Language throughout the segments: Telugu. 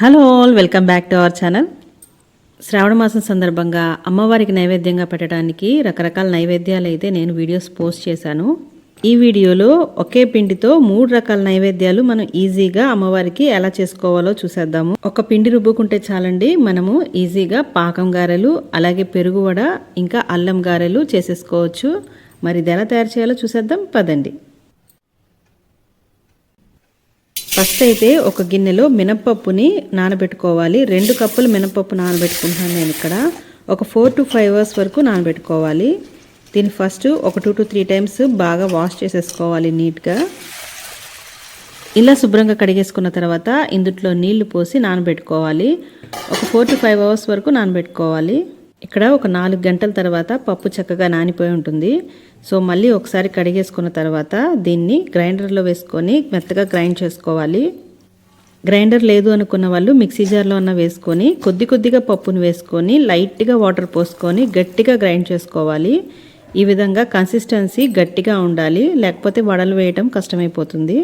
Hello all, welcome back to our channel. Shravana మాసం సందర్భంగా అమ్మవారికి నైవేద్యంగా పెట్టడానికి రకరకాల నైవేద్యాలు అయితే నేను వీడియోస్ పోస్ట్ చేశాను. ఈ వీడియోలో ఒకే పిండితో 3 రకాల నైవేద్యాలు మనం ఈజీగా అమ్మవారికి ఎలా చేసుకోవాలో చూసేద్దాము. ఒక పిండి రుబ్బుకుంటే చాలండి, మనము ఈజీగా పాకం గారెలు, అలాగే పెరుగు వడ, ఇంకా అల్లం గారెలు చేసేసుకోవచ్చు. మరి ఇది ఎలా తయారు చేయాలో చూసేద్దాం పదండి. ఫస్ట్ అయితే ఒక గిన్నెలో మినపప్పుని నానబెట్టుకోవాలి. 2 కప్పులు మినపప్పు నానబెట్టుకుంటున్నాను నేను ఇక్కడ. ఒక 4 to 5 అవర్స్ వరకు నానబెట్టుకోవాలి. దీన్ని ఫస్ట్ ఒక 2 to 3 టైమ్స్ బాగా వాష్ చేసేసుకోవాలి నీట్గా. ఇలా శుభ్రంగా కడిగేసుకున్న తర్వాత ఇందులో నీళ్లు పోసి నానబెట్టుకోవాలి. ఒక 4 to 5 అవర్స్ వరకు నానబెట్టుకోవాలి. ఇక్కడ ఒక 4 గంటల తర్వాత పప్పు చక్కగా నానిపోయి ఉంటుంది. సో మళ్ళీ ఒకసారి కడిగేసుకున్న తర్వాత దీన్ని గ్రైండర్లో వేసుకొని మెత్తగా గ్రైండ్ చేసుకోవాలి. గ్రైండర్ లేదు అనుకున్న వాళ్ళు మిక్సీ జార్లో అన్న వేసుకొని కొద్దిగా పప్పును వేసుకొని లైట్గా వాటర్ పోసుకొని గట్టిగా గ్రైండ్ చేసుకోవాలి. ఈ విధంగా కన్సిస్టెన్సీ గట్టిగా ఉండాలి, లేకపోతే వడలు వేయటం కష్టమైపోతుంది.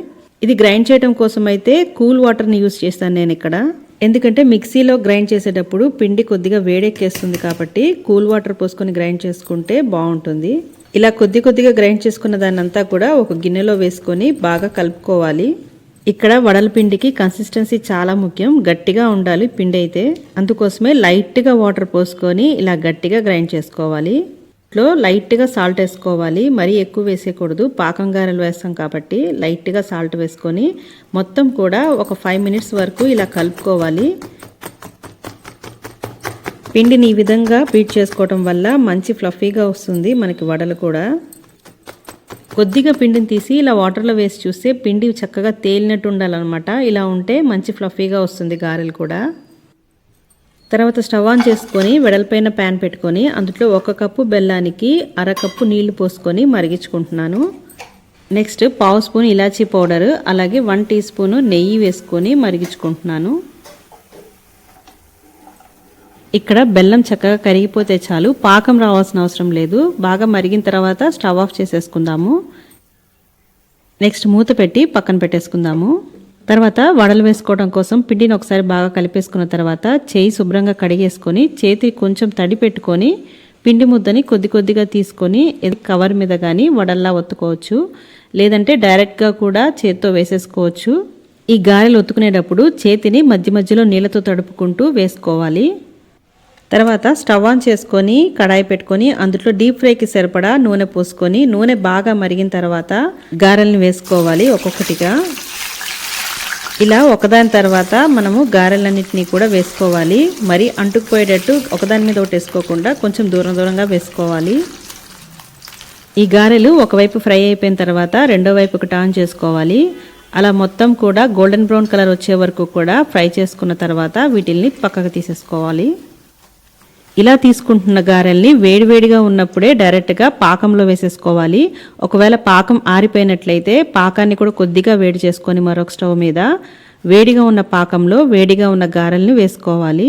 ఇది గ్రైండ్ చేయడం కోసం అయితే కూల్ వాటర్ని యూజ్ చేస్తాను నేను ఇక్కడ. ఎందుకంటే మిక్సీలో గ్రైండ్ చేసేటప్పుడు పిండి కొద్దిగా వేడెక్కేస్తుంది కాబట్టి కూల్ వాటర్ పోసుకొని గ్రైండ్ చేసుకుంటే బాగుంటుంది. ఇలా కొద్దిగా గ్రైండ్ చేసుకున్న దాన్నంతా కూడా ఒక గిన్నెలో వేసుకొని బాగా కలుపుకోవాలి. ఇక్కడ వడల పిండికి కన్సిస్టెన్సీ చాలా ముఖ్యం, గట్టిగా ఉండాలి పిండి అయితే. అందుకోసమే లైట్గా వాటర్ పోసుకొని ఇలా గట్టిగా గ్రైండ్ చేసుకోవాలి. ఇట్లో లైట్గా సాల్ట్ వేసుకోవాలి, మరీ ఎక్కువ వేసేయకూడదు, పాకం గారెలు వేస్తాం కాబట్టి లైట్గా సాల్ట్ వేసుకొని మొత్తం కూడా ఒక 5 minutes వరకు ఇలా కలుపుకోవాలి. పిండిని ఈ విధంగా బీట్ చేసుకోవడం వల్ల మంచి ఫ్లఫీగా వస్తుంది మనకి వడలు కూడా. కొద్దిగా పిండిని తీసి ఇలా వాటర్లో వేసి చూస్తే పిండి చక్కగా తేలినట్టు ఉండాలన్నమాట. ఇలా ఉంటే మంచి ఫ్లఫీగా వస్తుంది గారెలు కూడా. తర్వాత స్టవ్ ఆన్ చేసుకొని వెడల్పైన ప్యాన్ పెట్టుకొని అందులో 1 కప్పు బెల్లానికి 1/2 కప్పు నీళ్లు పోసుకొని మరిగించుకుంటున్నాను. నెక్స్ట్ 1/2 స్పూన్ ఇలాచీ పౌడర్, అలాగే 1 టీ స్పూన్ నెయ్యి వేసుకొని మరిగించుకుంటున్నాను. ఇక్కడ బెల్లం చక్కగా కరిగిపోతే చాలు, పాకం రావాల్సిన అవసరం లేదు. బాగా మరిగిన తర్వాత స్టవ్ ఆఫ్ చేసేసుకుందాము. నెక్స్ట్ మూత పెట్టి పక్కన పెట్టేసుకుందాము. తర్వాత వడలు వేసుకోవడం కోసం పిండిని ఒకసారి బాగా కలిపేసుకున్న తర్వాత చేయి శుభ్రంగా కడిగేసుకొని చేతి కొంచెం తడి పెట్టుకొని పిండి ముద్దని కొద్దిగా తీసుకొని కవర్ మీద కానీ వడల్లా ఒత్తుకోవచ్చు, లేదంటే డైరెక్ట్గా కూడా చేతితో వేసేసుకోవచ్చు. ఈ గారెలు ఒత్తుకునేటప్పుడు చేతిని మధ్యలో నీళ్ళతో తడుపుకుంటూ వేసుకోవాలి. తర్వాత స్టవ్ ఆన్ చేసుకొని కడాయి పెట్టుకొని అందులో డీప్ ఫ్రైకి సరిపడా నూనె పోసుకొని నూనె బాగా మరిగిన తర్వాత గారెల్ని వేసుకోవాలి ఒక్కొక్కటిగా. ఇలా ఒకదాని తర్వాత మనము గారెలన్నింటినీ కూడా వేసుకోవాలి. మరి అంటుకుపోయేటట్టు ఒకదాని మీద ఒకటి వేసుకోకుండా కొంచెం దూరంగా వేసుకోవాలి. ఈ గారెలు ఒకవైపు ఫ్రై అయిపోయిన తర్వాత రెండో వైపుకి టర్న్ చేసుకోవాలి. అలా మొత్తం కూడా గోల్డెన్ బ్రౌన్ కలర్ వచ్చే వరకు కూడా ఫ్రై చేసుకున్న తర్వాత వీటిల్ని పక్కకు తీసేసుకోవాలి. ఇలా తీసుకుంటున్న గారెల్ని వేడివేడిగా ఉన్నప్పుడే డైరెక్ట్గా పాకంలో వేసేసుకోవాలి. ఒకవేళ పాకం ఆరిపోయినట్లయితే పాకాన్ని కూడా కొద్దిగా వేడి చేసుకొని మరొక స్టవ్ మీద వేడిగా ఉన్న పాకంలో వేడిగా ఉన్న గారెల్ని వేసుకోవాలి.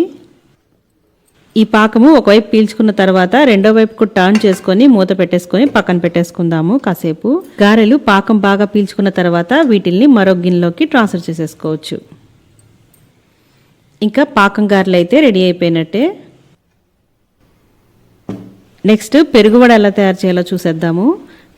ఈ పాకము ఒకవైపు పీల్చుకున్న తర్వాత రెండో వైపుకు టర్న్ చేసుకొని మూత పెట్టేసుకొని పక్కన పెట్టేసుకుందాము కాసేపు. గారెలు పాకం బాగా పీల్చుకున్న తర్వాత వీటిల్ని మరొక గిన్నెలోకి ట్రాన్స్ఫర్ చేసేసుకోవచ్చు. ఇంకా పాకం గారెలు అయితే రెడీ అయిపోయినట్టే. నెక్స్ట్ పెరుగువడ ఎలా తయారు చేయాలో చూసేద్దాము.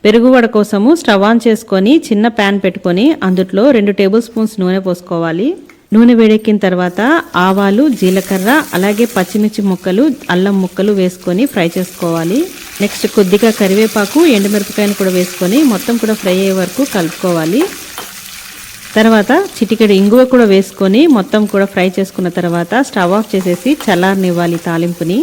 పెరుగువడ కోసము స్టవ్ ఆన్ చేసుకొని చిన్న ప్యాన్ పెట్టుకొని అందులో 2 టేబుల్ స్పూన్స్ నూనె పోసుకోవాలి. నూనె వేడెక్కిన తర్వాత ఆవాలు, జీలకర్ర, అలాగే పచ్చిమిర్చి ముక్కలు, అల్లం ముక్కలు వేసుకొని ఫ్రై చేసుకోవాలి. నెక్స్ట్ కొద్దిగా కరివేపాకు, ఎండుమిరపకాయను కూడా వేసుకొని మొత్తం కూడా ఫ్రై అయ్యే వరకు కలుపుకోవాలి. తర్వాత చిటికెడు ఇంగువ కూడా వేసుకొని మొత్తం కూడా ఫ్రై చేసుకున్న తర్వాత స్టవ్ ఆఫ్ చేసేసి చల్లారనివ్వాలి తాలింపుని.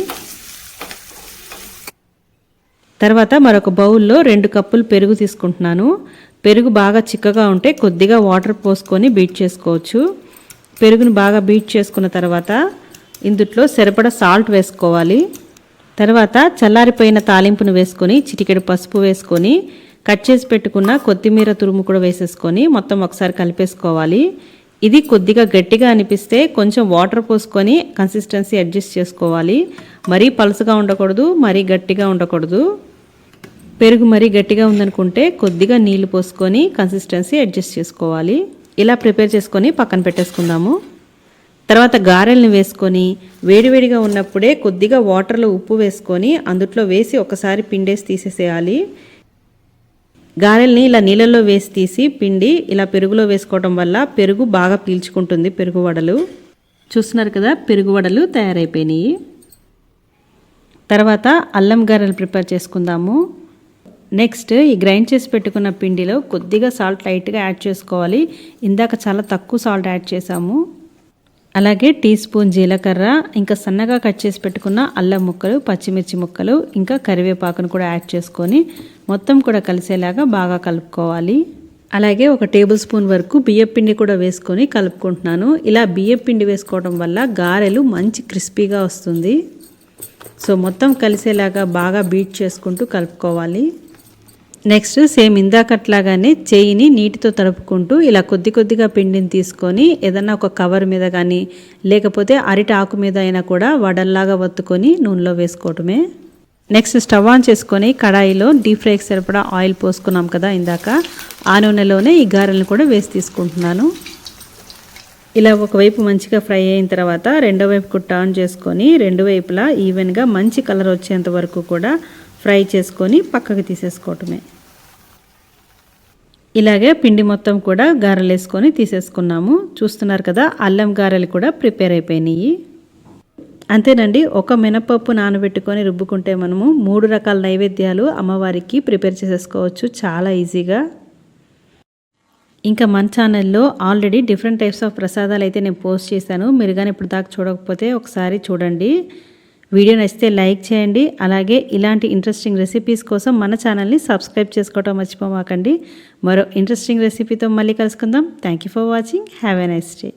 తర్వాత మరొక బౌల్లో 2 కప్పులు పెరుగు తీసుకుంటున్నాను. పెరుగు బాగా చిక్కగా ఉంటే కొద్దిగా వాటర్ పోసుకొని బీట్ చేసుకోవచ్చు. పెరుగును బాగా బీట్ చేసుకున్న తర్వాత ఇందులో సరిపడా సాల్ట్ వేసుకోవాలి. తర్వాత చల్లారిపోయిన తాలింపును వేసుకొని చిటికెడు పసుపు వేసుకొని కట్ చేసి పెట్టుకున్న కొత్తిమీర తురుము కూడా వేసేసుకొని మొత్తం ఒకసారి కలిపేసుకోవాలి. ఇది కొద్దిగా గట్టిగా అనిపిస్తే కొంచెం వాటర్ పోసుకొని కన్సిస్టెన్సీ అడ్జస్ట్ చేసుకోవాలి. మరీ పలుసుగా ఉండకూడదు, మరీ గట్టిగా ఉండకూడదు. పెరుగు మరీ గట్టిగా ఉందనుకుంటే కొద్దిగా నీళ్లు పోసుకొని కన్సిస్టెన్సీ అడ్జస్ట్ చేసుకోవాలి. ఇలా ప్రిపేర్ చేసుకొని పక్కన పెట్టేసుకుందాము. తర్వాత గారెల్ని వేసుకొని వేడివేడిగా ఉన్నప్పుడే కొద్దిగా వాటర్లో ఉప్పు వేసుకొని అందుట్లో వేసి ఒకసారి పిండేసి తీసేసేయాలి. గారెల్ని ఇలా నీళ్ళల్లో వేసి తీసి పిండి ఇలా పెరుగులో వేసుకోవడం వల్ల పెరుగు బాగా పీల్చుకుంటుంది. పెరుగు వడలు చూస్తున్నారు కదా, పెరుగు వడలు తయారైపోయినాయి. తర్వాత అల్లం గారెలు ప్రిపేర్ చేసుకుందాము. నెక్స్ట్ ఈ గ్రైండ్ చేసి పెట్టుకున్న పిండిలో కొద్దిగా సాల్ట్ లైట్గా యాడ్ చేసుకోవాలి. ఇందాక చాలా తక్కువ సాల్ట్ యాడ్ చేసాము. అలాగే టీ స్పూన్ జీలకర్ర, ఇంకా సన్నగా కట్ చేసి పెట్టుకున్న అల్లం ముక్కలు, పచ్చిమిర్చి ముక్కలు, ఇంకా కరివేపాకును కూడా యాడ్ చేసుకొని మొత్తం కూడా కలిసేలాగా బాగా కలుపుకోవాలి. అలాగే ఒక టేబుల్ స్పూన్ వరకు బియ్యం పిండి కూడా వేసుకొని కలుపుకుంటున్నాను. ఇలా బియ్యం పిండి వేసుకోవడం వల్ల గారెలు మంచి క్రిస్పీగా వస్తుంది. సో మొత్తం కలిసేలాగా బాగా బీట్ చేసుకుంటూ కలుపుకోవాలి. నెక్స్ట్ సేమ్ ఇందాకట్లాగానే చేయిని నీటితో తడుపుకుంటూ ఇలా కొద్ది కొద్దిగా పిండిని తీసుకొని ఏదన్నా ఒక కవర్ మీద కానీ లేకపోతే అరిటి ఆకు మీద అయినా కూడా వడల్లాగా వత్తుకొని నూనెలో వేసుకోవటమే. నెక్స్ట్ స్టవ్ ఆన్ చేసుకొని కడాయిలో డీప్ ఫ్రైకి సరిపడా ఆయిల్ పోసుకున్నాం కదా ఇందాక, ఆ నూనెలోనే ఈ గారెలను కూడా వేసి తీసుకుంటున్నాను. ఇలా ఒకవైపు మంచిగా ఫ్రై అయిన తర్వాత రెండో వైపుకు టర్న్ చేసుకొని రెండు వైపులా ఈవెన్గా మంచి కలర్ వచ్చేంత వరకు కూడా ఫ్రై చేసుకొని పక్కకి తీసేసుకోవటమే. ఇలాగే పిండి మొత్తం కూడా గారెలు వేసుకొని తీసేసుకున్నాము. చూస్తున్నారు కదా, అల్లం గారెలు కూడా ప్రిపేర్ అయిపోయినాయి. అంతేనండి, ఒక మినపప్పు నానబెట్టుకొని రుబ్బుకుంటే మనము 3 రకాల నైవేద్యాలు అమ్మవారికి ప్రిపేర్ చేసేసుకోవచ్చు చాలా ఈజీగా. ఇంకా మన ఛానల్లో ఆల్రెడీ డిఫరెంట్ టైప్స్ ఆఫ్ ప్రసాదాలు అయితే నేను పోస్ట్ చేశాను. మీరు కానీ ఇప్పుడు దాకా చూడకపోతే ఒకసారి చూడండి. వీడియో నచ్చితే లైక్ చేయండి. అలాగే ఇలాంటి ఇంట్రెస్టింగ్ రెసిపీస్ కోసం మన ఛానల్ని సబ్స్క్రైబ్ చేసుకోవటం మర్చిపోమాకండి. మరో ఇంట్రెస్టింగ్ రెసిపీతో మళ్ళీ కలుసుకుందాం. Thank you for watching. Have a nice day.